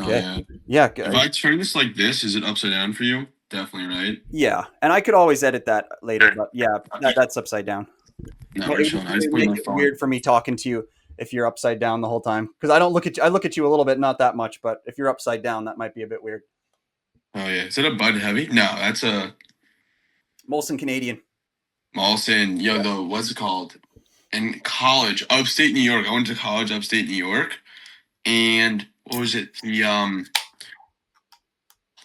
Oh Okay. yeah. Yeah. If I turn this like this, is it upside down for you? Definitely, right? Yeah. And I could always edit that later, but yeah, that's upside down. No, It we're would just chilling. I just put make my it phone. weird for me talking to you if you're upside down the whole time. Because I don't look at you. I look at you a little bit, not that much, but if you're upside down, that might be a bit weird. Oh yeah. Is that a Bud Heavy? No, that's a Molson Canadian. Molson. Yo, Yeah. the what's it called? In college, upstate New York. I went to college upstate New York, and what was it?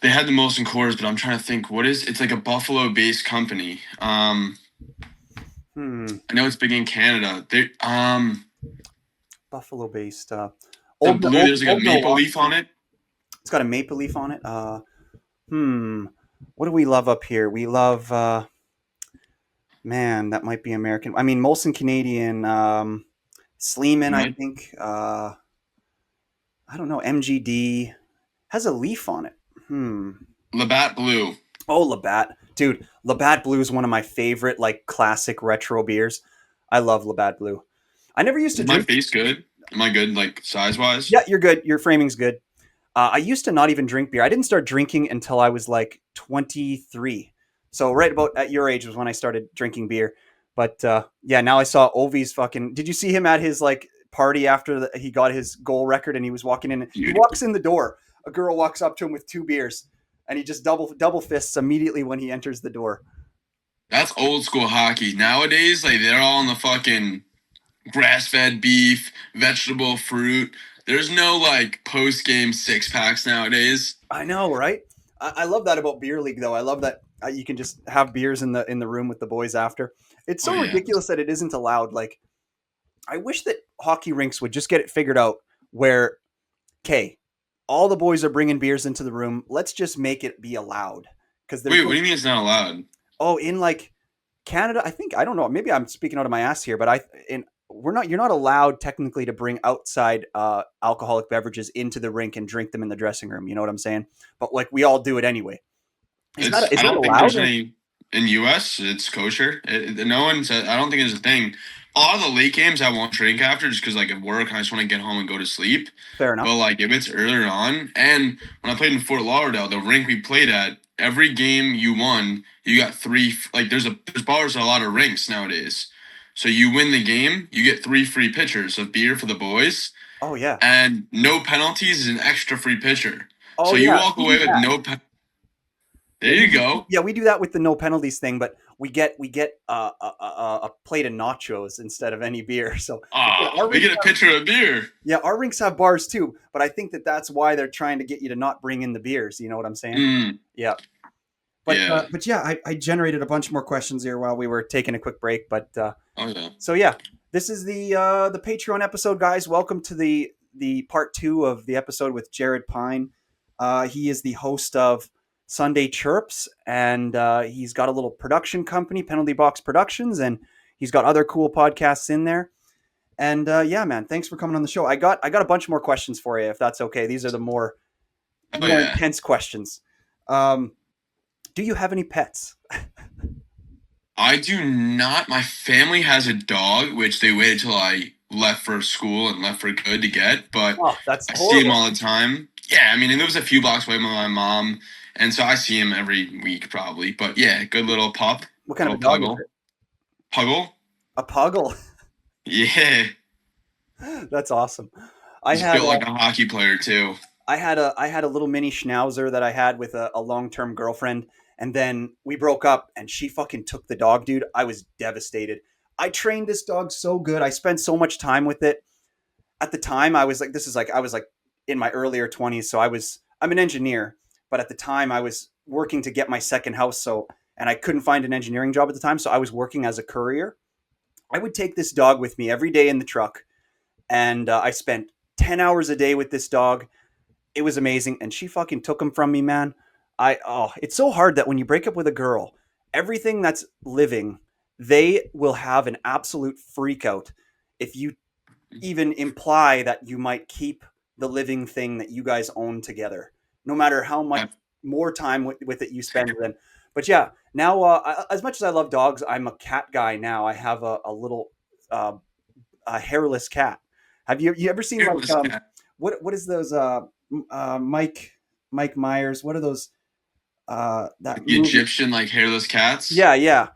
They had the Molson Coors, but I'm trying to think what is. It's like a Buffalo-based company. Hmm. I know it's big in Canada. They Buffalo based. the Old, blue. old, There's like a old maple Milwaukee. leaf on it. It's got a maple leaf on it. Hmm. What do we love up here? We love. Man, that might be American. I mean, Molson Canadian. Sleeman, I Might think. I don't know. MGD has a leaf on it. Hmm. Labatt Blue. Oh, Labatt, dude. Labatt Blue is one of my favorite, like, classic retro beers. I love Labatt Blue. I never used to Is my drink. face good? Am I good like size wise? Yeah, you're good. Your framing's good. I used to not even drink beer. I didn't start drinking until I was like 23. So right about at your age was when I started drinking beer. But yeah, now I saw Ovi's fucking. Did you see him at his like party after he got his goal record and he was walking in? He Dude, walks in the door. A girl walks up to him with two beers, and he just double fists immediately when he enters the door. that's old school hockey. Nowadays, like they're all in the fucking grass fed beef, vegetable, fruit. There's no like post game six packs nowadays. I know, right? I love that about beer league, though. I love that you can just have beers in the room with the boys after. It's Oh so yeah. ridiculous that it isn't allowed. Like I wish that hockey rinks would just get it figured out where, okay, all the boys are bringing beers into the room. Let's just make it be allowed. Because there's Wait, what no, do you mean it's not allowed? oh, in like Canada, I think, I don't know, maybe I'm speaking out of my ass here, but you're not allowed technically to bring outside alcoholic beverages into the rink and drink them in the dressing room. You know what I'm saying? But like we all do it anyway. It's Is I that don't think allowed? there's Or? any in U.S. It's kosher. No one said. I don't think it's a thing. A lot of the late games I won't drink after just because like at work I just want to get home and go to sleep. Fair enough. But like if it's earlier on, and when I played in Fort Lauderdale, the rink we played at, every game you won, you got three. Like there's bars at a lot of rinks nowadays. So you win the game, you get three free pitchers of beer for the boys, Oh yeah. and no penalties is an extra free pitcher. Oh So you yeah. walk We do away with that. no. There Yeah, you go. we do that with the no penalties thing, but we get a plate of nachos instead of any beer. So yeah, Ah, we get a pitcher of beer. our rinks have bars too, but I think that that's why they're trying to get you to not bring in the beers. You know what I'm saying? Mm, Yeah. yeah. But yeah, I generated a bunch more questions here while we were taking a quick break. But Oh yeah. so yeah, this is the Patreon episode, guys. Welcome to the part two of the episode with Jarrod Pine. He is the host of Sunday Chirps, and he's got a little production company, Penalty Box Productions, and he's got other cool podcasts in there. And yeah, man, thanks for coming on the show. I got a bunch more questions for you, if that's okay. These are the Oh more yeah. intense questions. Um, do you have any pets? I do not. My family has a dog, which they waited till I left for school and left for good to get, but Oh, that's I see him horrible. all the time. Yeah, I mean, and it was a few blocks away from my mom, and so I see him every week probably. But yeah, good little pup, What kind of little a dog is puggle, it? puggle. A puggle. Yeah, That's awesome. I he's had built like a hockey player too. I had a little mini schnauzer that I had with a long term girlfriend, and then we broke up, and she fucking took the dog, dude. I was devastated. I trained this dog so good. I spent so much time with it. At the time, I was like, I was like in my earlier 20s, so I'm an engineer, but at the time I was working to get my second house, so and I couldn't find an engineering job at the time, so I was working as a courier. I would take this dog with me every day in the truck, and I spent 10 hours a day with this dog. It was amazing, and she fucking took him from me, man. It's so hard that when you break up with a girl, everything that's living, they will have an absolute freak out if you even imply that you might keep the living thing that you guys own together, no matter how much I, more time with it you spend with them. But yeah, now as much as I love dogs, I'm a cat guy now. I have a little a hairless cat. Have you ever seen like hairless cat. what is those Mike Myers. What are those? That The movie. Egyptian like hairless cats. Yeah, yeah.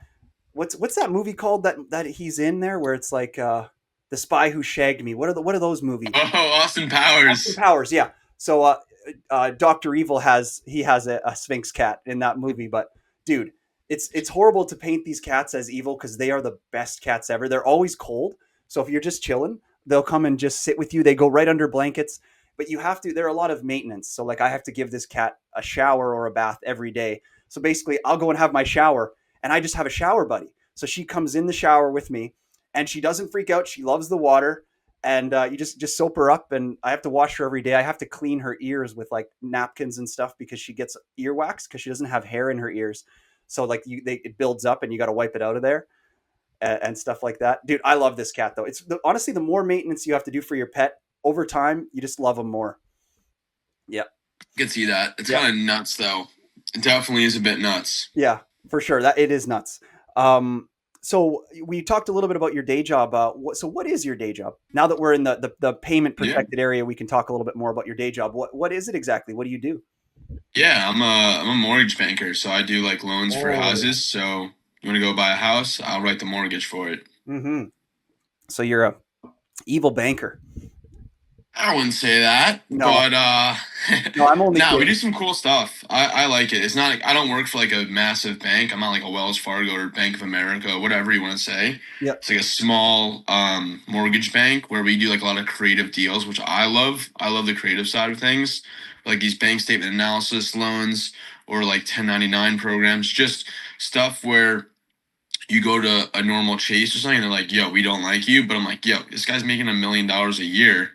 What's that movie called that he's in there where it's like the spy who shagged me? What are those movies? Oh, Austin Austin Powers. Powers, yeah. So Doctor Evil has a Sphinx cat in that movie, but dude, it's horrible to paint these cats as evil because they are the best cats ever. They're always cold, so if you're just chilling, they'll come and just sit with you. They go right under blankets, but you have to. There are a lot of maintenance, so like I have to give this cat a shower or a bath every day. So basically, I'll go and have my shower, and I just have a shower buddy. So she comes in the shower with me, and she doesn't freak out. She loves the water, and you just soap her up, and I have to wash her every day. I have to clean her ears with like napkins and stuff because she gets earwax because she doesn't have hair in her ears. So like it builds up and you got to wipe it out of there, and stuff like that. Dude, I love this cat though. Honestly, the more maintenance you have to do for your pet over time, you just love them more. Yeah, I can see that. It's yeah, kind of nuts though. It definitely is a bit nuts. yeah, for sure. That it is nuts. Um, so we talked a little bit about your day job. So what is your day job? Now that we're in the payment Yeah. protected area, we can talk a little bit more about your day job. What is it exactly? What do you do? Yeah, I'm a mortgage banker, so I do like loans for Oh yeah. houses. So you want to go buy a house, I'll write the mortgage for it. Mm-hmm. So you're a evil banker. I wouldn't say that, No, but no, I'm only no, we kidding. do some cool stuff. I like it. It's not like I don't work for like a massive bank. I'm not like a Wells Fargo or Bank of America, whatever you want to say. Yeah, It's like a small mortgage bank where we do like a lot of creative deals, which I love. I love the creative side of things, like these bank statement analysis loans or like 1099 programs, just stuff where you go to a normal Chase or something, and they're like, "Yo, we don't like you," but I'm like, "Yo, this guy's making $1 million a year."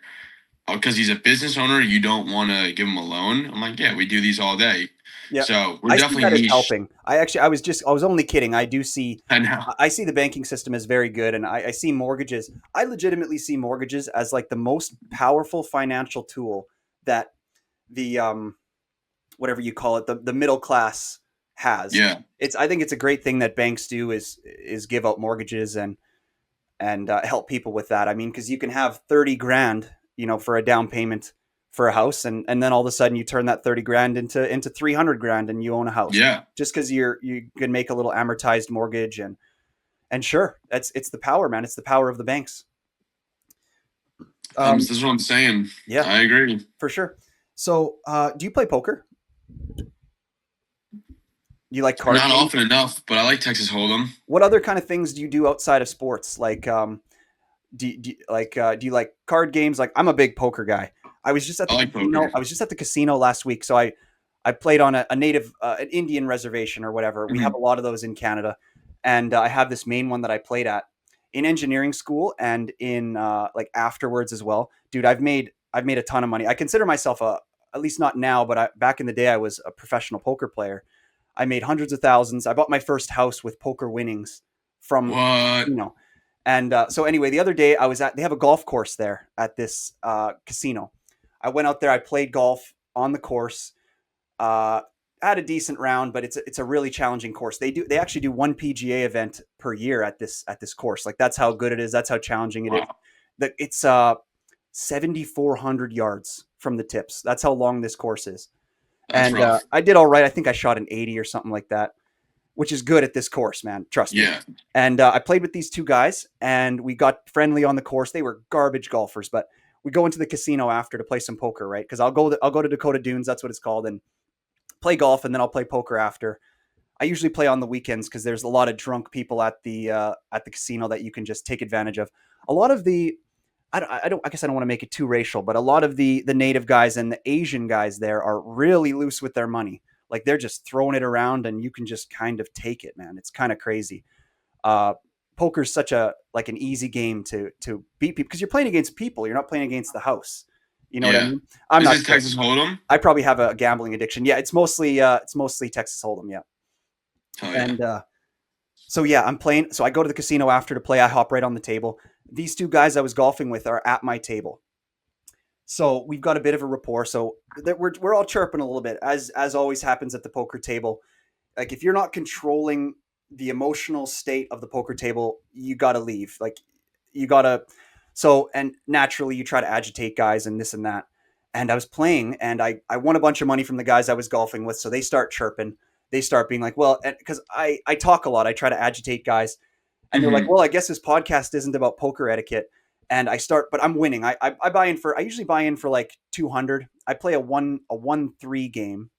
Because he's a business owner, you don't want to give him a loan. I'm like, yeah, we do these all day. yeah. So we're I see definitely that as niche. helping. I was only kidding. I know. I see the banking system as very good, and I see mortgages. I legitimately see mortgages as like the most powerful financial tool that the whatever you call it, the middle class has. Yeah. I think it's a great thing that banks do is give out mortgages and help people with that. I mean, because you can have 30 grand, for a down payment for a house, and then all of a sudden you turn that 30 grand into 300 grand and you own a house Yeah. just because you can make a little amortized mortgage and sure, it's the power, man. It's the power of the banks. This is what I'm saying. Yeah, I agree. for sure. So, do you play poker? Do you like card Not games? often enough, but I like Texas Hold'em. What other kind of things do you do outside of sports? Like, do you like card games? Like, I'm a big poker guy. I was just at I the like casino. poker. I was just at the casino last week, so I played on a native an Indian reservation or whatever. We have Mhm. a lot of those in Canada, and I have this main one that I played at in engineering school and in like afterwards as well. Dude, I've made a ton of money. I consider myself at least not now, but back in the day I was a professional poker player. I made hundreds of thousands. I bought my first house with poker winnings from What? casino. And so anyway, the other day they have a golf course there at this casino. I went out there. I played golf on the course. Uh, had a decent round, but it's a really challenging course. They actually do one PGA event per year at this course. Like that's how good it is. That's how challenging it is. Wow. It's 7,400 yards from the tips. That's how long this course is. That's And rough. I did all right. I think I shot an 80 or something like that, which is good at this course, man. Trust me. Yeah. And I played with these two guys, and we got friendly on the course. They were garbage golfers, but we go into the casino after to play some poker, right? Because I'll go to Dakota Dunes, that's what it's called, and play golf, and then I'll play poker after. I usually play on the weekends because there's a lot of drunk people at the casino that you can just take advantage of. A lot of the I guess I don't want to make it too racial, but a lot of the native guys and the Asian guys there are really loose with their money. Like they're just throwing it around, and you can just kind of take it, man. It's kind of crazy. Uh, Poker's such a like an easy game to beat people because you're playing against people. You're not playing against the house. You know what I Yeah. mean? I'm Is not this sure. Texas Hold'em? I probably have a gambling addiction. Yeah, it's mostly Texas Hold'em. Yeah, Oh yeah. and so yeah, I'm playing. So I go to the casino after to play. I hop right on the table. These two guys I was golfing with are at my table. So we've got a bit of a rapport. So that we're all chirping a little bit, as always happens at the poker table. Like if you're not controlling the emotional state of the poker table, you got to leave. Like you got to. So and naturally, you try to agitate guys and this and that. and I was playing, and I won a bunch of money from the guys I was golfing with. So they start chirping. They start being like, well, because I talk a lot. I try to agitate guys, and they're like, Hmm. well, I guess this podcast isn't about poker etiquette. And I start, but I'm winning. I buy in for. I usually buy in for like 200. I play a 1-3 game,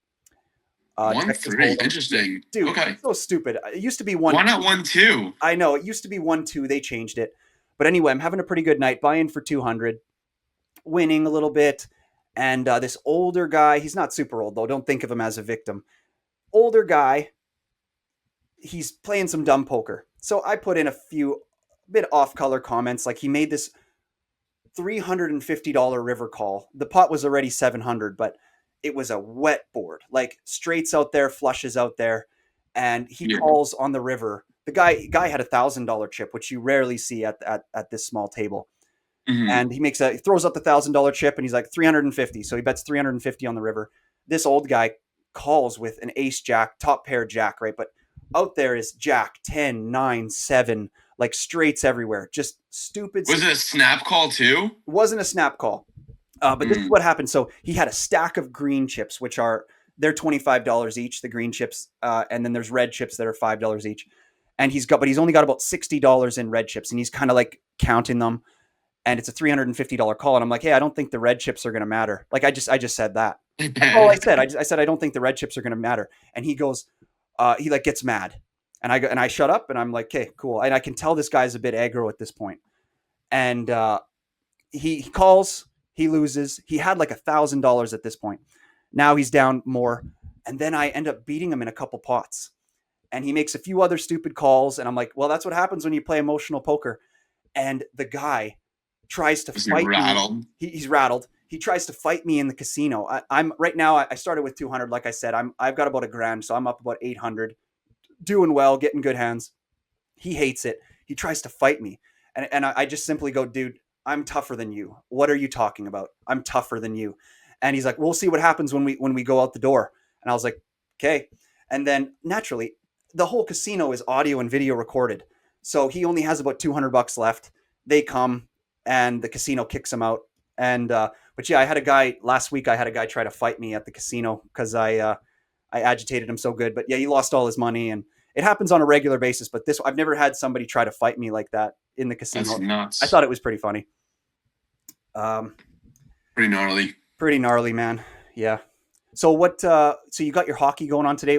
One Texas three. Hold'em. Interesting. Dude, Okay. so stupid. It used to be Why one. not 1-2? I know it used to be 1-2. They changed it, but anyway, I'm having a pretty good night. Buy in for 200, winning a little bit, and this older guy. He's not super old though. Don't think of him as a victim. Older guy. He's playing some dumb poker. So I put in a few bit off color comments. Like he made this $350 river call. The pot was already 700, but it was a wet board, like straights out there, flushes out there, and he Yeah. calls on the river. The guy had $1,000 chip, which you rarely see at this small table. Hmm. And he throws out the $1,000 chip, and he's like 350. So he bets 350 on the river. This old guy calls with an ace jack, top pair jack, right? But out there is jack 10, 9, 7, like straights everywhere, just stupid. Was it a snap call too? It wasn't a snap call. But this is Mm. what happened. So he had a stack of green chips, which are they're $25 each. The green chips, and then there's red chips that are $5 each. And but he's only got about $60 in red chips, and he's kind of like counting them. And it's a $350 call, and I'm like, hey, I don't think the red chips are going to matter. Like I just said that. That's all I said. I said I don't think the red chips are going to matter. And he goes, he like gets mad, and I shut up, and I'm like, okay, cool. And I can tell this guy's a bit aggro at this point. And he calls, he loses. He had like $1,000 at this point. Now he's down more, and then I end up beating him in a couple pots. And he makes a few other stupid calls, and I'm like, well, that's what happens when you play emotional poker. And the guy tries to Was he fight me. rattled? He's rattled. He tries to fight me in the casino. I'm right now. I started with 200, like I said. I've got about a grand, so I'm up about 800. Doing well, getting good hands. He hates it. He tries to fight me, and I just simply go, dude, I'm tougher than you. What are you talking about? I'm tougher than you. And he's like, we'll see what happens when we go out the door. And I was like, okay. And then naturally, the whole casino is audio and video recorded, so he only has about $200 left. They come, and the casino kicks him out. And but yeah, I had a guy last week. I had a guy try to fight me at the casino because I agitated him so good. But yeah, he lost all his money, and it happens on a regular basis. But this, I've never had somebody try to fight me like that in the That's casino. I nuts. thought it was pretty funny. Um, Pretty gnarly. Pretty gnarly, man. Yeah. So what? So you got your hockey going on today?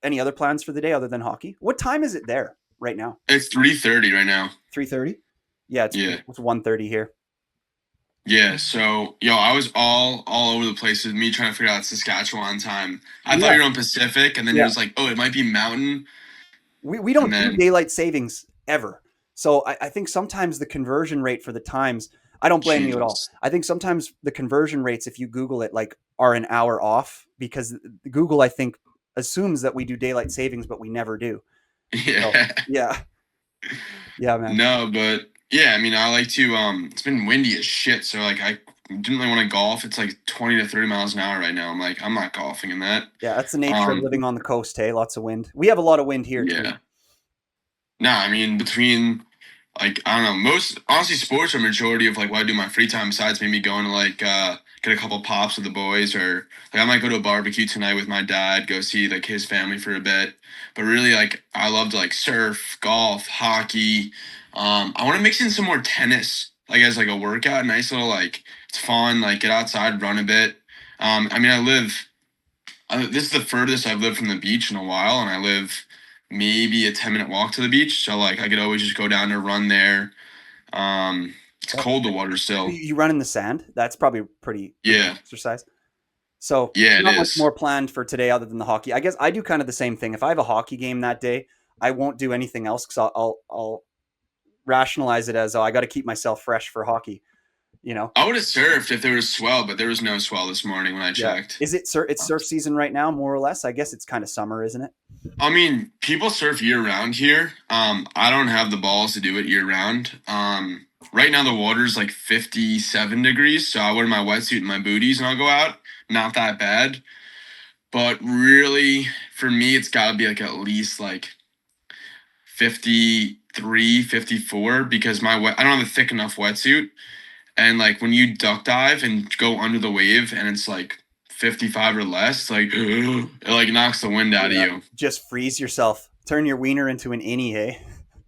Any other plans for the day other than hockey? What time is it there right now? It's 3:30 right now. 3:30. Yeah, Yeah. it's 1:30 here. Yeah, so I was all over the place with me trying to figure out Saskatchewan time. I thought Yeah, you were on Pacific, and then it yeah. was like, oh, it might be Mountain, We and don't do then daylight savings ever. So I think sometimes the conversion rate for the times, I don't blame you at all. Jesus. I think sometimes the conversion rates, if you Google it, like are an hour off because Google, I think, assumes that we do daylight savings, but we never do. So Yeah. yeah, yeah, man. No, but yeah, I mean, I like to. It's been windy as shit, so like I didn't really want to golf. It's like 20 to 30 miles an hour right now. I'm like, I'm not golfing in that. Yeah, that's the nature of Um, living on the coast. Hey, lots of wind. We have a lot of wind here too. yeah. No, I mean between like I don't know, most honestly sports are majority of like what I do in my free time besides maybe going to like get a couple pops with the boys or like I might go to a barbecue tonight with my dad, go see like his family for a bit. But really like I love to like surf, golf, hockey. I want to mix in some more tennis like as like a workout, nice little like it's fun, like get outside, run a bit. I mean this is the furthest I've lived from the beach in a while, and I live maybe a 10-minute walk to the beach. So like I could always just go down to run there. It's That's cold the great. water still. You run in the sand. That's probably pretty good Yeah, exercise. So yeah, it not much is. more planned for today other than the hockey. I guess I do kind of the same thing. If I have a hockey game that day, I won't do anything else because I'll rationalize it as, oh, I got to keep myself fresh for hockey. You know? I would have surfed if there was swell, but there was no swell this morning when I Yeah. checked. Is it it's surf season right now, more or less? I guess it's kind of summer, isn't it? I mean, people surf year round here. I don't have the balls to do it year round. Right now the water's like 57 degrees, so I wear my wetsuit and my booties and I'll go out. Not that bad. But really, for me, it's got to be like at least like 53, 54 because I don't have a thick enough wetsuit. And like when you duck dive and go under the wave and it's like 55 or less, like it like knocks the wind out of Yeah. you. Just freeze yourself. Turn your wiener into an innie, hey?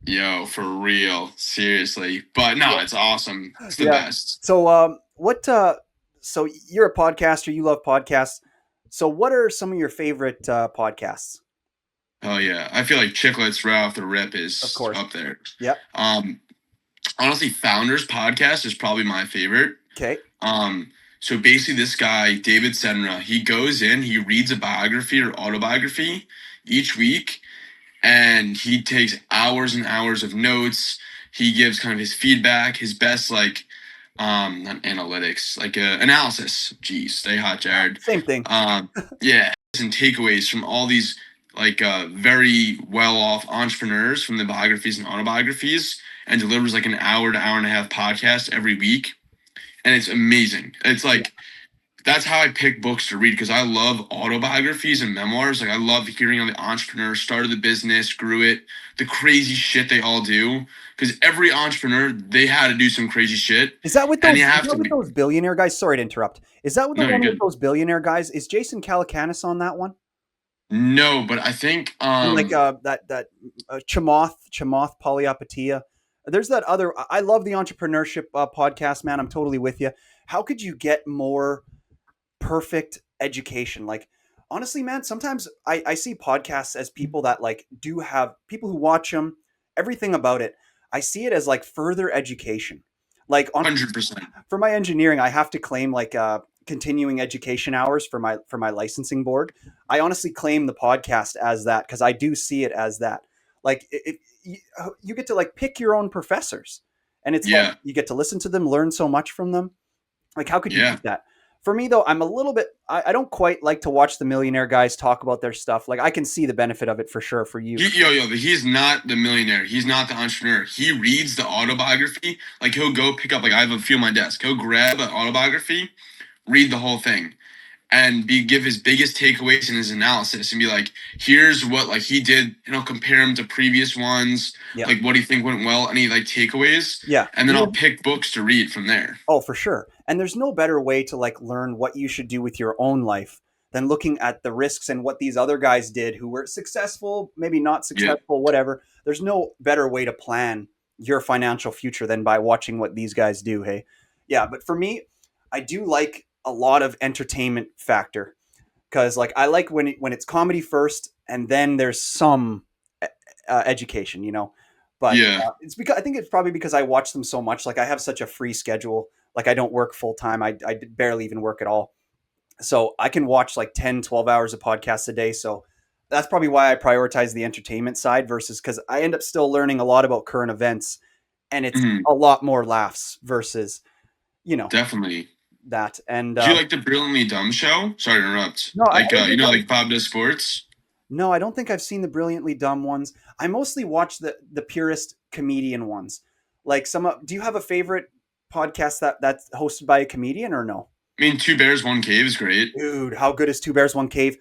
Yo, for real. Seriously. But no, it's awesome. It's the Yeah. best. So, so you're a podcaster. You love podcasts. So, what are some of your favorite podcasts? Oh yeah. I feel like Chicklets right off the rip Of is course. up there. Yeah. Um Honestly, Founders podcast is probably my favorite. Okay. Um so basically this guy, David Senra, he goes in, he reads a biography or autobiography each week and he takes hours and hours of notes. He gives kind of his feedback, his best like not analytics, like analysis. Jeez, stay hot, Jared. Same thing. Um, yeah, and takeaways from all these like very well off entrepreneurs from the biographies and autobiographies, and delivers like an hour to hour and a half podcast every week, and it's amazing. It's Yeah. like that's how I pick books to read because I love autobiographies and memoirs. Like I love hearing how the entrepreneur started the business, grew it, the crazy shit they all do. Because every entrepreneur, they had to do some crazy shit, Is that with and you those? Is have that to with be. those billionaire guys? Sorry to interrupt. Is that with the No, you're one with good. those billionaire guys? Is Jason Calacanis on that one? No, but I think And like Chamath Palihapitiya. There's that other. I love the entrepreneurship podcast, man. I'm totally with you. How could you get more perfect education? Like, honestly, man, sometimes I see podcasts as people that like do have people who watch them, everything about it. I see it as like further education. Like on 100%. for my engineering, I have to claim like continuing education hours for my licensing board. I honestly claim the podcast as that because I do see it as that. Like you get to like pick your own professors, and it's like Yeah, you get to listen to them, learn so much from them. Like how could you yeah. beat that? For me though, I'm a little bit. I don't quite like to watch the millionaire guys talk about their stuff. Like I can see the benefit of it for sure for you. But he's not the millionaire. He's not the entrepreneur. He reads the autobiography. Like he'll go pick up. Like I have a few on my desk. He'll grab an autobiography, read the whole thing, and give his biggest takeaways in his analysis and be like, here's what like he did, compare him to previous ones, Yeah, like what do you think went well, any like takeaways, yeah. and then I'll pick books to read from there. Oh, for sure. And there's no better way to like learn what you should do with your own life than looking at the risks and what these other guys did who were successful, maybe not Yeah. successful, whatever. There's no better way to plan your financial future than by watching what these guys do, hey. Yeah, but for me, I do like a lot of entertainment factor cuz like I like when it's comedy first and then there's some education, you know. But Yeah. it's because I think it's probably because I watch them so much. Like I have such a free schedule. Like I don't work full time. I barely even work at all. So I can watch like 10, 12 hours of podcasts a day. So that's probably why I prioritize the entertainment side versus because I end up still learning a lot about current events and it's Mhm. a lot more laughs versus, you know, Definitely. that. And Do you like the Brilliantly Dumb show? Sorry to interrupt. no, I Like don't think like Bob does sports. no, I don't think I've seen the brilliantly dumb ones. I mostly watch the purest comedian ones. Like do you have a favorite podcast that's hosted by a comedian or no? I mean, Two Bears, One Cave is great. Dude, how good is Two Bears One Cave?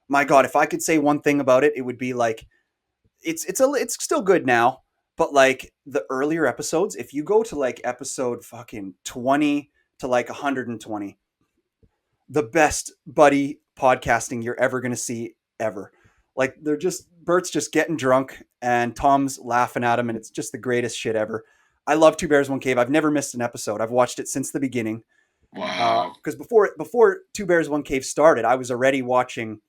My God, if I could say one thing about it, it would be like it's still good now, but like the earlier episodes, if you go to like episode fucking 20 to like 120, the best buddy podcasting you're ever gonna see ever. Like they're just Bert's just getting drunk and Tom's laughing at him, and it's just the greatest shit ever. I love Two Bears One Cave. I've never missed an episode. I've watched it since the beginning. Wow. Because before Two Bears One Cave started, I was already watching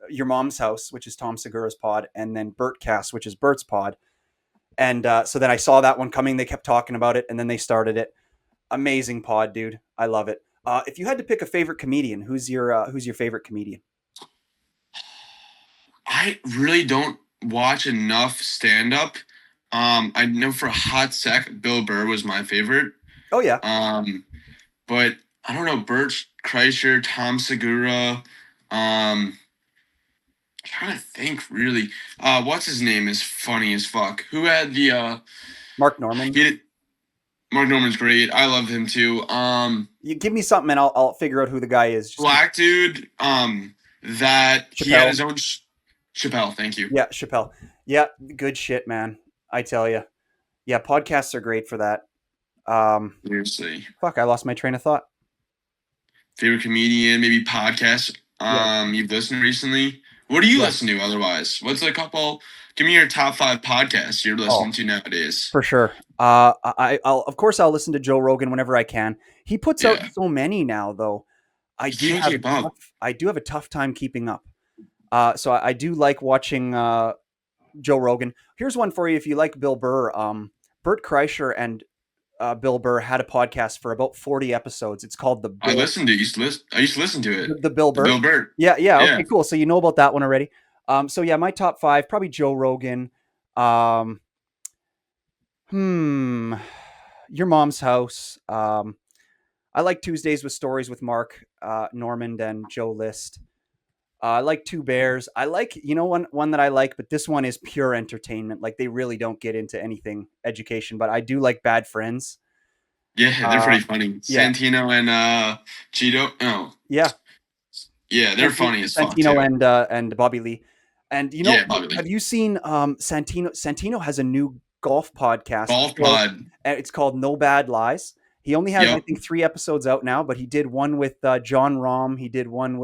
Your Mom's House, which is Tom Segura's pod, and then Bertcast, which is Bert's pod. And so then I saw that one coming. They kept talking about it, and then they started it. Amazing pod, dude. I love it. If you had to pick a favorite comedian, who's your favorite comedian? I really don't watch enough stand up. I know for a hot sec, Bill Burr was my favorite. Oh yeah, Um, but I don't know, Bert Kreischer, Tom Segura. Trying to think really. What's his name is funny as fuck. Who had the Mark Norman. he did, Mark Norman's great. I love him too. You give me something, and I'll figure out who the guy is. Just Black dude. That he had Chappelle. his own Chappelle. Thank you. Yeah, Chappelle. Yeah, good shit, man. I tell you. Yeah, podcasts are great for that. Seriously. Fuck, I lost my train of thought. Favorite comedian, maybe podcast Yeah. you've listened to recently? What do you Yeah. listen to otherwise? What's a couple give me your top 5 podcasts you're Oh, listening to nowadays? for sure. I'll of course I'll listen to Joe Rogan whenever I can. He puts out Yeah. so many now, though. You can't keep up. I do have a tough time keeping up. So I do like watching Joe Rogan. Here's one for you if you like Bill Burr. Bert Kreischer and Bill Burr had a podcast for about 40 episodes. It's called I listened to I used to listen to it. The Bill The Burr. Bill Burt. Yeah, yeah. Yeah. Okay, cool. So you know about that one already. So yeah, my top five probably Joe Rogan. Um, hmm, Your Mom's House. I like Tuesdays with Stories with Mark Normand and Joe List. I like Two Bears. I like one that I like, but this one is pure entertainment. Like they really don't get into anything education, but I do like Bad Friends. Yeah, they're Uh, pretty funny. yeah, Santino and Cheeto. Oh, yeah. yeah, they're funny as fuck Santino too. and Bobby Lee. And Yeah, Bobby have you seen Santino? Santino has a new golf podcast Golf show, Pod. and it's called No Bad Lies. He only has, I Yep. think, 3 episodes out now, but he did one with John Rahm. He did one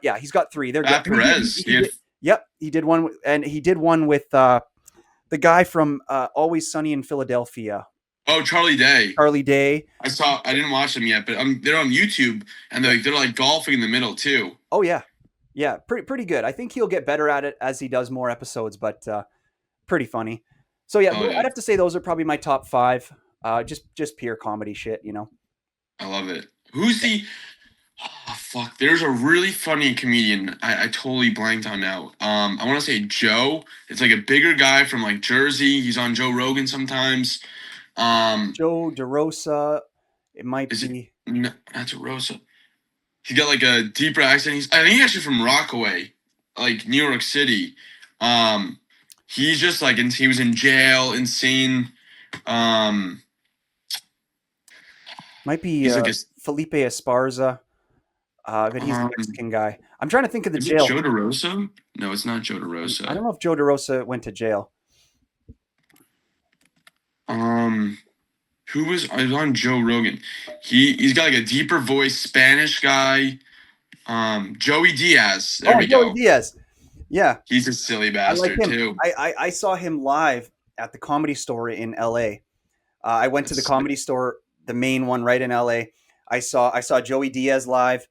yeah, he's got three. They're good. Pat Perez. He did, yep, he did one, and he did one with the guy from Always Sunny in Philadelphia, Oh, Charlie Day. Charlie Day. I didn't watch them yet, but they're on YouTube and they're like golfing in the middle too. Oh yeah, yeah, pretty good. I think he'll get better at it as he does more episodes, but pretty funny. So yeah, Oh yeah, I'd have to say those are probably my top five. Just pure comedy shit, you know. I love it. Who's the oh, fuck? There's a really funny comedian. I totally blanked on now. I want to say Joe. It's like a bigger guy from like Jersey. He's on Joe Rogan sometimes. Um, Joe DeRosa, it might is it? be. No, that's Rosa. He's got like a deeper accent. I think he's actually from Rockaway, like New York City. Um, he's just like he was in jail, insane. Um, Might be he's like a Felipe Esparza, but he's the um, Mexican guy. I'm trying to think of the is it jail. Joe DeRosa? No, it's not Joe I DeRosa. don't know if Joe DeRosa went to jail. Um, who was I was on Joe Rogan? He's got like a deeper voice, Spanish guy. Joey Diaz. There Oh, we Joey go. Diaz. Yeah, He's a silly I like bastard him. too. I saw him live at the Comedy Store in L.A. I went to the That's Comedy Store, the main one right in L.A. I saw Joey Diaz live.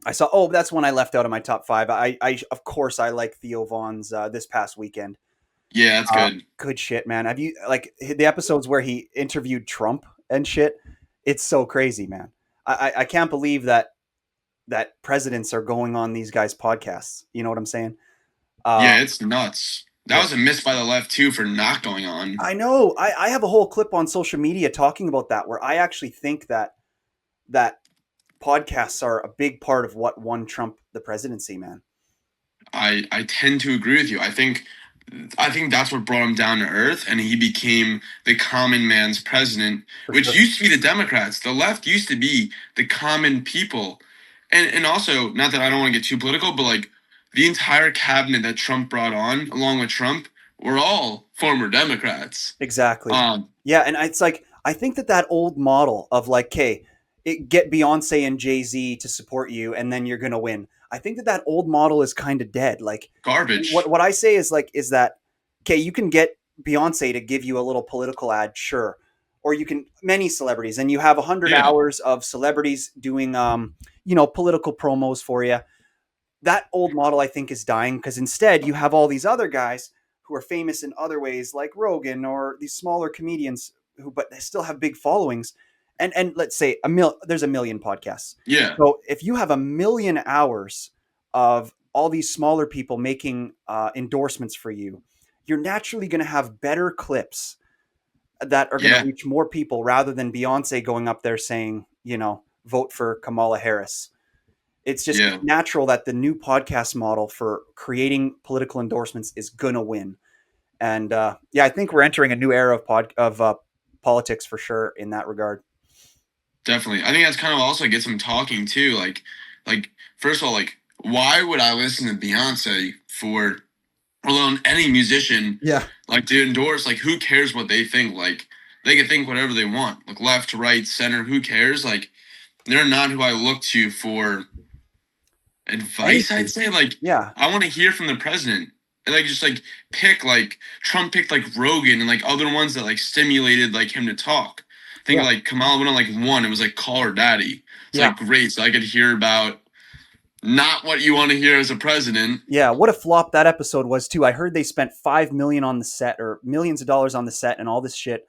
I saw. Oh, that's one I left out of my top five. I of course I like Theo Vaughn's this past weekend. yeah, that's good. Good shit, man. Have you like the episodes where he interviewed Trump and shit? It's so crazy, man. I can't believe that presidents are going on these guys' podcasts. You know what I'm saying? Uh, Yeah, it's nuts. That yeah. was a miss by the left too for not going on. I know. I have a whole clip on social media talking about that, where I actually think that podcasts are a big part of what won Trump the presidency, man. I tend to agree with you. I think that's what brought him down to earth, and he became the common man's president, For which sure. used to be the Democrats. The left used to be the common people, and also not that I don't want to get too political, but like the entire cabinet that Trump brought on, along with Trump, were all former Democrats. Exactly. Um, Yeah, and it's like I think that old model of like, okay, get Beyonce and Jay Z to support you, and then you're gonna win. I think that old model is kind of dead. Like, garbage. what I say is like, is that okay? You can get Beyonce to give you a little political ad, sure, or you can many celebrities, and you have 100 hours of celebrities doing political promos for you. That old model I think is dying because instead you have all these other guys who are famous in other ways, like Rogan or these smaller comedians who, but they still have big followings. And let's say there's a million podcasts. Yeah, So if you have 1 million hours of all these smaller people making endorsements for you, you're naturally going to have better clips that are going to yeah, reach more people rather than Beyonce going up there saying, vote for Kamala Harris. It's just yeah. natural that the new podcast model for creating political endorsements is gonna win. And yeah, I think we're entering a new era of politics for sure in that regard. Definitely. I think that's kind of also gets them talking too. Like first of all, like why would I listen to Beyonce for, or alone any musician, Yeah, like to endorse? Like who cares what they think? Like they can think whatever they want. Like left, right, center, who cares? Like they're not who I look to for advice, I'd Anything. say. Like Yeah. I want to hear from the president. And like just like pick like Trump picked like Rogan and like other ones that like stimulated like him to talk. I think Yeah. like Kamal went on like one, it was like Call Her Daddy. It's Yeah. like great. So I could hear about not what you want to hear as a president. Yeah, what a flop that episode was too. I heard they spent 5 million on the set or millions of dollars on the set and all this shit,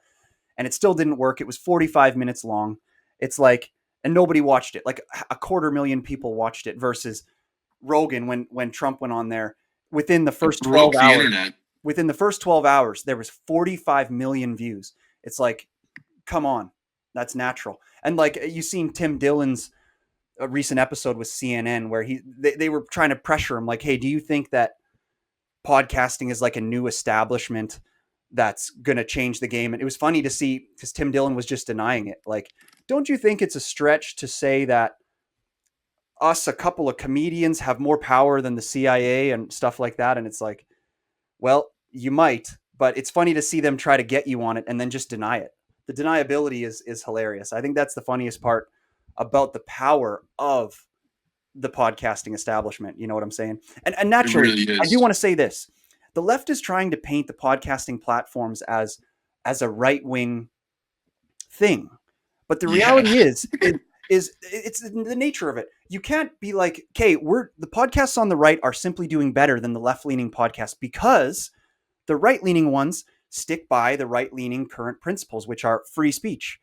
and it still didn't work. It was 45 minutes long. It's like, and nobody watched it. Like a quarter million people watched it versus Rogan when Trump went on there. Within the It first 12 broke the hours, internet. within the first 12 hours, there was 45 million views. It's like, come on, that's natural. And like you seen Tim Dillon's a recent episode with CNN where they were trying to pressure him like, hey, do you think that podcasting is like a new establishment that's going to change the game? And it was funny to see because Tim Dillon was just denying it. Like, don't you think it's a stretch to say that us, a couple of comedians, have more power than the CIA and stuff like that? And it's like, well, you might, but it's funny to see them try to get you on it and then just deny it. The deniability is hilarious. I think that's the funniest part about the power of the podcasting establishment. You know what I'm saying? And It naturally, really I do is. want to say this: the left is trying to paint the podcasting platforms as a right wing thing, but the Yeah. reality is it's the nature of it. You can't be like, okay, we're the podcasts on the right are simply doing better than the left leaning podcasts because the right leaning ones stick by the right leaning current principles, which are free speech.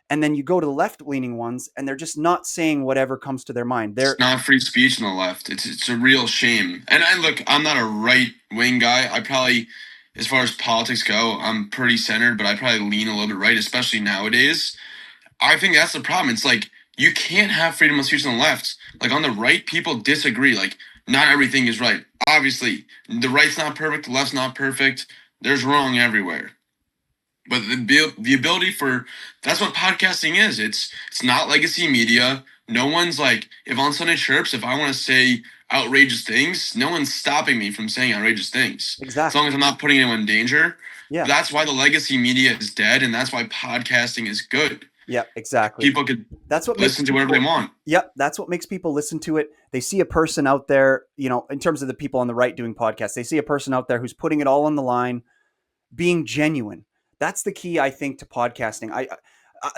And then you go to the left leaning ones and they're just not saying whatever comes to their mind. It's They're not free speech on the left. It's a real shame. And I look, I'm not a right wing guy. I probably, as far as politics go, I'm pretty centered, but I probably lean a little bit right, especially nowadays. I think that's the problem. It's like you can't have freedom of speech on the left. Like on the right, people disagree. Like not everything is right. Obviously, the right's not perfect, the left's not perfect. There's wrong everywhere. But the ability for that's what podcasting is. It's not legacy media. No one's like if on Sunday Chirps, if I want to say outrageous things, no one's stopping me from saying outrageous things. As long exactly. as I'm not putting anyone in danger. Yeah. That's why the legacy media is dead, and that's why podcasting is good. Yeah, exactly. People could That's what makes listen to whatever they people. want. Yep, that's what makes people listen to it. They see a person out there, in terms of the people on the right doing podcasts, they see a person out there who's putting it all on the line, being genuine. That's the key, I think, to podcasting.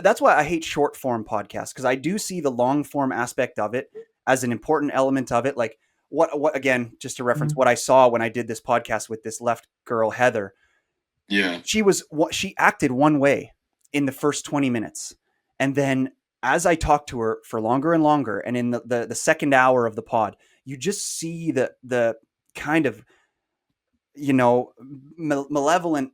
That's why I hate short form podcasts because I do see the long form aspect of it as an important element of it. Like what again, just to reference what I saw when I did this podcast with this left girl, Heather. Yeah. She acted one way in the first 20 minutes. And then as I talked to her for longer and longer, and in the second hour of the pod, you just see the kind of, malevolent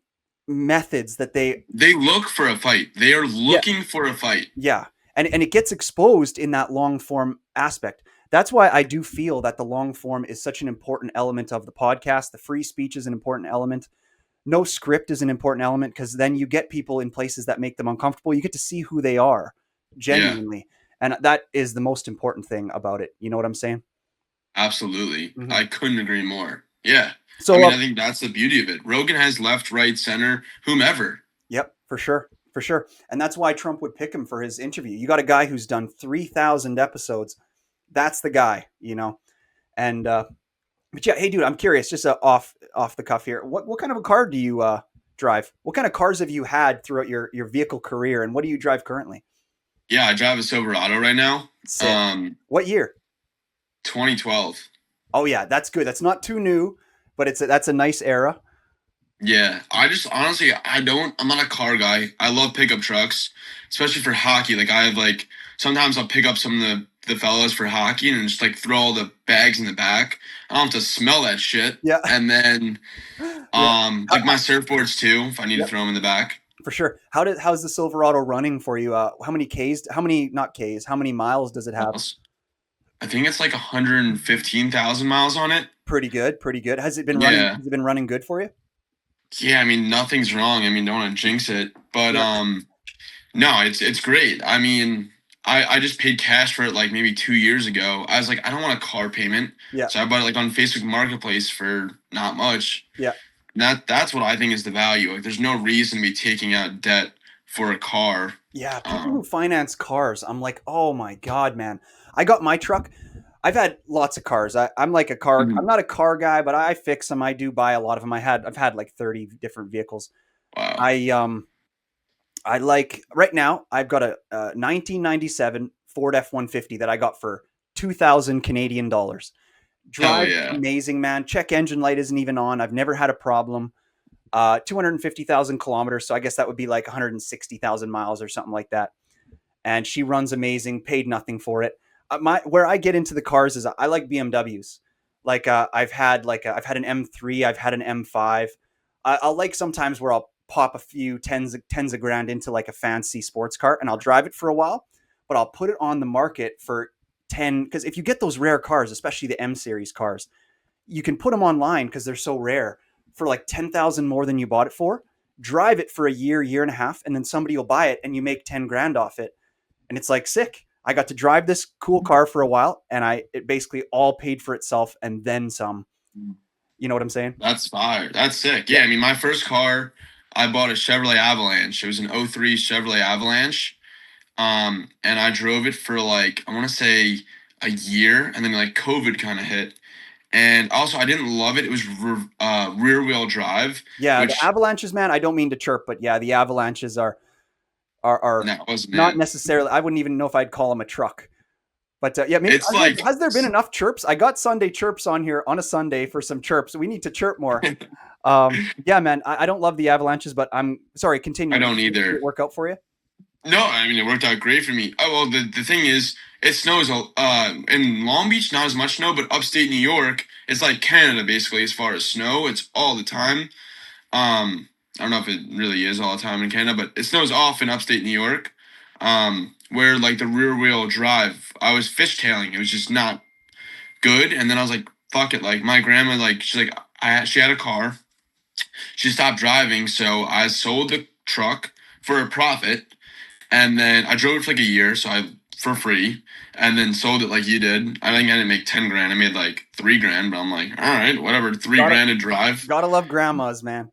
methods that They look for a fight. They are yeah, looking for a fight. yeah. And it gets exposed in that long form aspect. That's why I do feel that the long form is such an important element of the podcast. The free speech is an important element. No script is an important element because then you get people in places that make them uncomfortable. You get to see who they are Yeah, genuinely. And that is the most important thing about it. You know what I'm saying? absolutely. Hmm. I couldn't agree more. Yeah. I So, mean, I think that's the beauty of it. Rogan has left, right, center, whomever. yep, for sure. For sure. And that's why Trump would pick him for his interview. You got a guy who's done 3,000 episodes. That's the guy. And, but yeah, hey, dude, I'm curious, just off the cuff here. What kind of a car do you drive? What kind of cars have you had throughout your vehicle career, and what do you drive currently? Yeah, I drive a Silverado right now. Sick. What year? 2012. Oh yeah, that's good. That's not too new, but that's a nice era. Yeah, I just honestly, I'm not a car guy. I love pickup trucks, especially for hockey. Like I have like sometimes I'll pick up some of the fellas for hockey and just like throw all the bags in the back. I don't have to smell that shit. Yeah, And then yeah, like my surfboards too, if I need to yep, throw them in the back. for sure. How's the Silverado running for you? How many Ks? How many not Ks? How many miles does it have? Miles. I think it's like 115,000 miles on it. Pretty good, pretty good. Has it been running? Yeah. Has it been running good for you? Yeah, I mean nothing's wrong. I mean, don't want to jinx it, but Yeah, no, it's great. I mean, I just paid cash for it like maybe 2 years ago. I was like, I don't want a car payment, yeah, so I bought it like on Facebook Marketplace for not much. yeah, And that's what I think is the value. Like, there's no reason to be taking out debt for a car. Yeah, people who Um, finance cars, I'm like, oh my god, man. I got my truck. I've had lots of cars. I'm like a car. I'm mhm. not a car guy, but I fix them. I do buy a lot of them. I've had like 30 different vehicles. Wow. I I like right now. I've got a 1997 Ford F-150 that I got for 2,000 Canadian dollars. Hell Drives yeah. amazing, man. Check engine light isn't even on. I've never had a problem. 250,000 kilometers, so I guess that would be like 160,000 miles or something like that. And she runs amazing. Paid nothing for it. My where I get into the cars is I like BMWs. Like I've had an M3, I've had an M5. I'll like sometimes where I'll pop a few tens of grand into like a fancy sports car, and I'll drive it for a while, but I'll put it on the market for 10, because if you get those rare cars, especially the M series cars, you can put them online because they're so rare for like 10,000 more than you bought it for. Drive it for a year, year and a half, and then somebody will buy it and you make 10 grand off it. And it's like sick. I got to drive this cool car for a while, and it basically all paid for itself and then some. You know what I'm saying? That's fire. That's sick. Yeah. Yeah, I mean, my first car, I bought a Chevrolet Avalanche. It was an '03 Chevrolet Avalanche. And I drove it for like, I want to say a year, and then like COVID kind of hit. And also, I didn't love it. It was rear wheel drive, Yeah, the which, avalanches, man. I don't mean to chirp, but yeah, the avalanches are no, wasn't not it. necessarily. I wouldn't even know if I'd call them a truck. But yeah, maybe It's like, has there been enough chirps? I got Sunday chirps on here on a Sunday for some chirps. We need to chirp more. Yeah, man. I don't love the avalanches, but I'm sorry. I Continue. don't Did it either. work out for you? No, I mean, it worked out great for me. Oh, well, the thing is, it snows in Long Beach, not as much snow, but upstate New York, it's like Canada basically as far as snow. It's all the time. I don't know if it really is all the time in Canada, but it snows off in upstate New York. Where like the rear wheel drive, I was fishtailing. It was just not good. And then I was like, fuck it. Like my grandma, like she's like, she had a car. She stopped driving, so I sold the truck for a profit, and then I drove it for like a year, so I for free, and then sold it like you did. I think I didn't make 10 grand. I made like 3 grand, but I'm like, all right, whatever, three Gotta grand to drive. gotta love grandmas, man.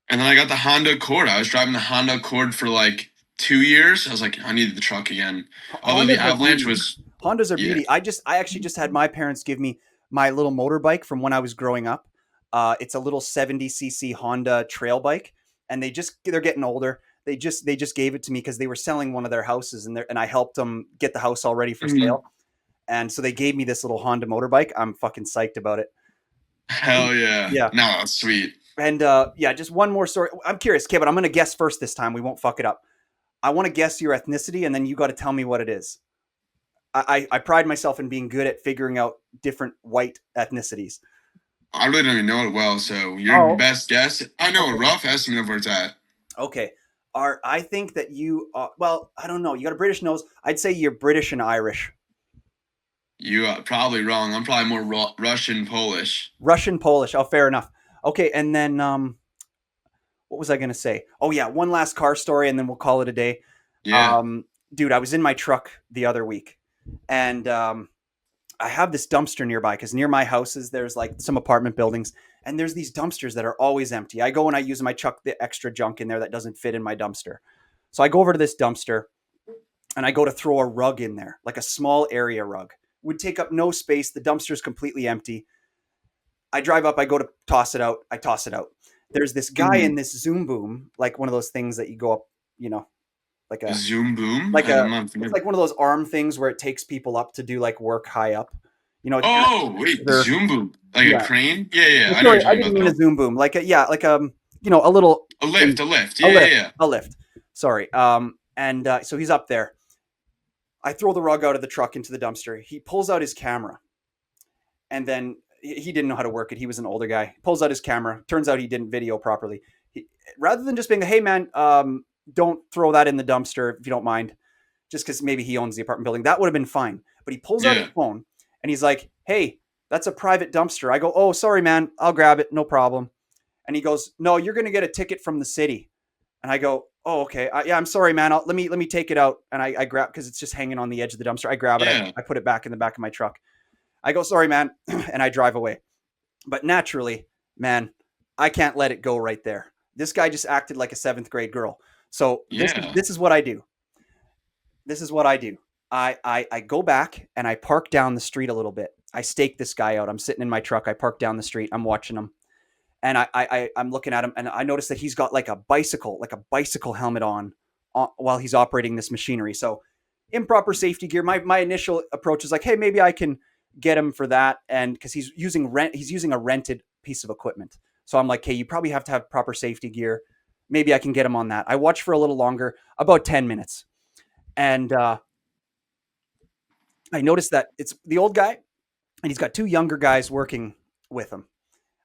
And then I got the Honda Accord. I was driving the Honda Accord for like 2 years. I was like, I needed the truck again. Although the Hondas are Avalanche beauty. was, Hondas are yeah. beauty. I actually just had my parents give me my little motorbike from when I was growing up. It's a little 70cc Honda trail bike, and they're getting older. They just gave it to me because they were selling one of their houses, and I helped them get the house all ready for Mhm. sale. And so they gave me this little Honda motorbike. I'm fucking psyched about it. Hell yeah. Yeah. No, that's sweet. And yeah, just one more story. I'm curious, okay, but I'm gonna guess first this time. We won't fuck it up. I want to guess your ethnicity, and then you got to tell me what it is. I pride myself in being good at figuring out different white ethnicities. I really don't even know it well, so your Oh, best guess, I know a okay. rough estimate of where it's at. Okay. I think that you well, I don't know. You got a British nose. I'd say you're British and Irish. You are probably wrong. I'm probably more Russian, Polish. Russian, Polish. Oh, fair enough. Okay, and then what was I going to say? Oh yeah, one last car story and then we'll call it a day. Yeah. Um dude, I was in my truck the other week, and I have this dumpster nearby because near my houses there's like some apartment buildings, and there's these dumpsters that are always empty. I go and I use my chuck the extra junk in there that doesn't fit in my dumpster. So I go over to this dumpster and I go to throw a rug in there, like a small area rug. Would take up no space. The dumpster's completely empty. I drive up, I go to toss it out, I toss it out. There's this guy Mhm. in this Zoom boom, like one of those things that you go up, you know, like a Zoom boom? like a I'm not it's familiar. like one of those arm things where it takes people up to do like work high up. You know, it's kind Oh, of wait, they're Zoom boom. Like a yeah. crane? Yeah, yeah, Oh, yeah. I know what sorry, you're I talking didn't about mean a though. Zoom boom. Like a yeah, like a little A thing, lift, a lift. a Yeah, yeah, lift, yeah. a lift. Sorry. And so he's up there. I throw the rug out of the truck into the dumpster. He pulls out his camera, and then he didn't know how to work it. He was an older guy. Pulls out his camera. Turns out he didn't video properly. Rather than just being, hey man, don't throw that in the dumpster if you don't mind, just because maybe he owns the apartment building. That would have been fine. But he pulls out his Yeah. phone and he's like, hey, that's a private dumpster. I go, oh, sorry, man. I'll grab it. No problem. And he goes, no, you're going to get a ticket from the city. And I go, oh, okay. Yeah, I'm sorry, man. Let me take it out. And I grab, because it's just hanging on the edge of the dumpster. I grab it. Yeah. I put it back in the back of my truck. I go, sorry, man. And I drive away. But naturally, man, I can't let it go right there. This guy just acted like a seventh grade girl. So Yeah. this is what I do. This is what I do. I go back and I park down the street a little bit. I stake this guy out. I'm sitting in my truck. I park down the street. I'm watching him, and I'm looking at him, and I notice that he's got like a bicycle helmet on while he's operating this machinery. So improper safety gear. My initial approach is like, hey, maybe I can get him for that, and because he's using a rented piece of equipment. So I'm like, hey, you probably have to have proper safety gear. Maybe I can get him on that. I watch for a little longer, about 10 minutes, and I noticed that it's the old guy, and he's got two younger guys working with him.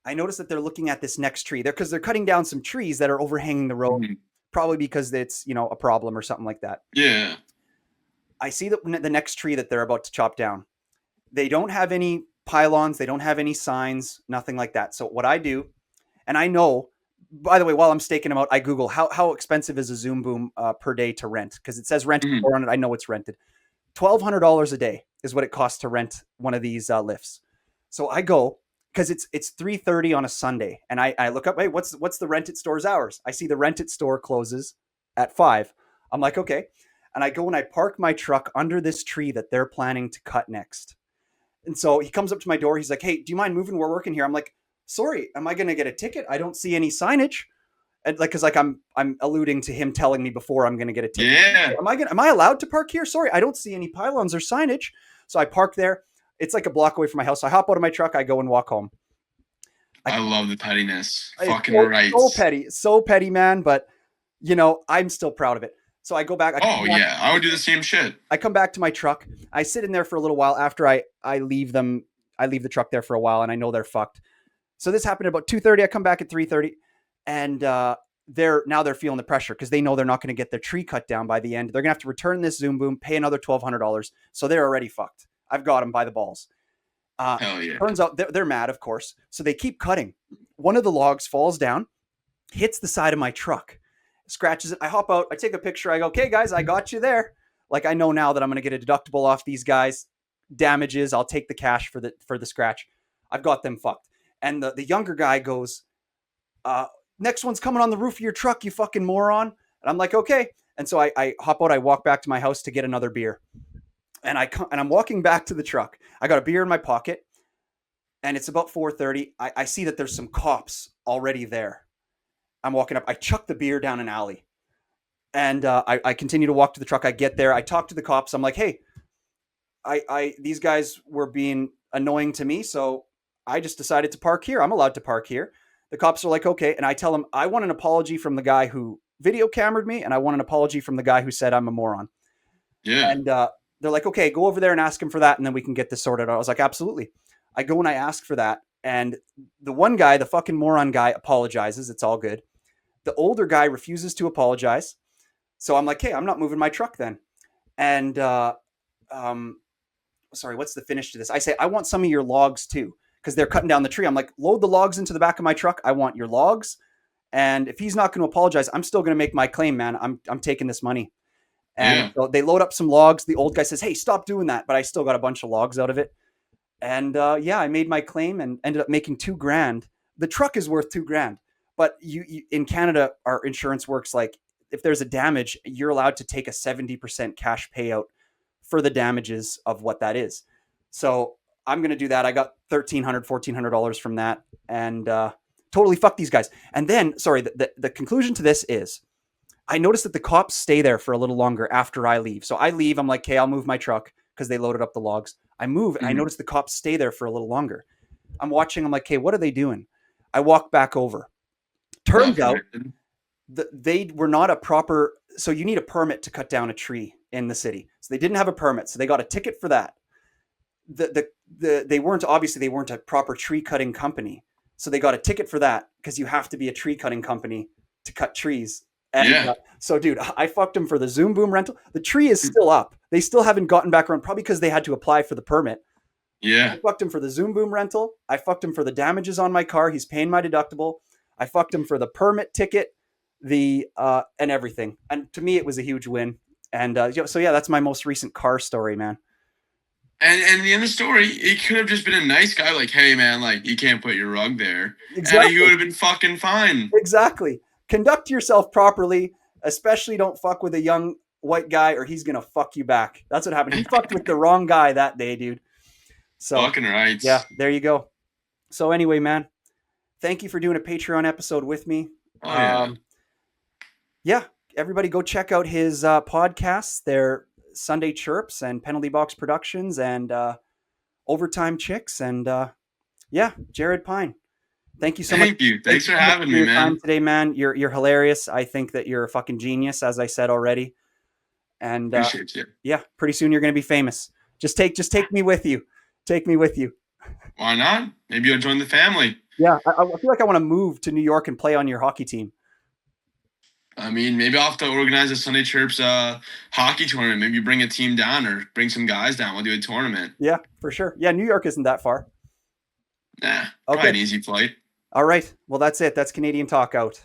I noticed that they're looking at this next tree there because they're cutting down some trees that are overhanging the road, Mhm. probably because it's a problem or something like that. Yeah. I see the next tree that they're about to chop down. They don't have any pylons, they don't have any signs, nothing like that. So what I do, and I know, by the way, while I'm staking them out, I Google how expensive is a Zoom Boom per day to rent because it says rent Mhm. 400. I know it's rented. $1,200 a day is what it costs to rent one of these lifts. So I go because it's 3:30 on a Sunday, and I look up, hey, what's the rented store's hours? I see the rented store closes at 5. I'm like, okay, and I go and I park my truck under this tree that they're planning to cut next. And so he comes up to my door. He's like, hey, do you mind moving? We're working here. I'm like, sorry, am I going to get a ticket? I don't see any signage. And like, cause like I'm alluding to him telling me before I'm going to get a ticket. Yeah. Am I allowed to park here? Sorry, I don't see any pylons or signage. So I park there. It's like a block away from my house. So I hop out of my truck. I go and walk home. I, I love the pettiness. it's Fucking rights. so petty, man. But I'm still proud of it. So I go back. Oh yeah, I would do the same shit. I come back to my truck. I sit in there for a little while after I leave them. I leave the truck there for a while, and I know they're fucked. So this happened at about 2:30. I come back at 3:30, and they're feeling the pressure because they know they're not going to get their tree cut down by the end. They're gonna have to return this Zoom Boom, pay another $1,200. So they're already fucked. I've got them by the balls. Hell yeah. Turns out they're mad, of course. So they keep cutting. One of the logs falls down, hits the side of my truck, scratches it. I hop out. I take a picture. I go, okay, guys, I got you there. Like I know now that I'm going to get a deductible off these guys. Damages. I'll take the cash for the scratch. I've got them fucked. And the younger guy goes, next one's coming on the roof of your truck, you fucking moron. And I'm like, okay. And so I hop out. I walk back to my house to get another beer. And I'm walking back to the truck. I got a beer in my pocket, and it's about 4:30. I see that there's some cops already there. I'm walking up. I chuck the beer down an alley, and I continue to walk to the truck. I get there. I talk to the cops. I'm like, hey, these guys were being annoying to me, so I just decided to park here. I'm allowed to park here. The cops are like, okay, and I tell them I want an apology from the guy who video cameraed me, and I want an apology from the guy who said I'm a moron. Yeah. And they're like, okay, go over there and ask him for that, and then we can get this sorted out. I was like, absolutely. I go and I ask for that, and the one guy, the fucking moron guy, apologizes. It's all good. The older guy refuses to apologize. So I'm like, hey, I'm not moving my truck then. And sorry, what's the finish to this? I say, I want some of your logs too, because they're cutting down the tree. I'm like, load the logs into the back of my truck. I want your logs. And if he's not going to apologize, I'm still going to make my claim, man. I'm taking this money. And Yeah. so they load up some logs. The old guy says, hey, stop doing that. But I still got a bunch of logs out of it. And yeah, I made my claim and ended up making $2,000. The truck is worth $2,000. But you in Canada, our insurance works like if there's a damage, you're allowed to take a 70% cash payout for the damages of what that is. So I'm going to do that. I got $1,300, $1,400 from that, and totally fuck these guys. And then, sorry, the conclusion to this is I noticed that the cops stay there for a little longer after I leave. So I leave. I'm like, okay, I'll move my truck because they loaded up the logs. I move, and I Mhm. notice the cops stay there for a little longer. I'm watching. I'm like, okay, what are they doing? I walk back over. Well Turns out connected. they were not a proper. So you need a permit to cut down a tree in the city. So they didn't have a permit. So they got a ticket for that. They weren't obviously they weren't a proper tree cutting company. So they got a ticket for that because you have to be a tree cutting company to cut trees. And Yeah. so, dude, I fucked them for the Zoom Boom rental. The tree is still up. They still haven't gotten back around, probably because they had to apply for the permit. I Yeah. fucked him for the Zoom Boom rental. I fucked him for the damages on my car. He's paying my deductible. I fucked him for the permit ticket, the and everything. And to me, it was a huge win. And so yeah, that's my most recent car story, man. And the end of the story, it could have just been a nice guy, like, hey man, like you can't put your rug there. And he Exactly. would have been fucking fine. Exactly. Conduct yourself properly. Especially don't fuck with a young white guy or he's gonna fuck you back. That's what happened. He fucked with the wrong guy that day, dude. So Fucking yeah, rights. there you go. So anyway, man, thank you for doing a Patreon episode with me. Oh yeah. Yeah, everybody go check out his podcasts. They're Sunday Chirps and Penalty Box Productions and Overtime Chicks. And yeah, Jarrod Pine. Thank you so much. Thank you. Thank Thanks you for so much having for me, your time man. today, man. You're hilarious. I think that you're a fucking genius, as I said already. And Appreciate you. yeah, pretty soon you're gonna be famous. Just take me with you. Take me with you. Why not? Maybe you'll join the family. Yeah, I feel like I want to move to New York and play on your hockey team. I mean, maybe I'll have to organize a Sunday Chirps hockey tournament. Maybe bring a team down or bring some guys down. We'll do a tournament. Yeah, for sure. Yeah, New York isn't that far. Nah, probably Okay. an easy flight. All right. Well, that's it. That's Canadian Talk out.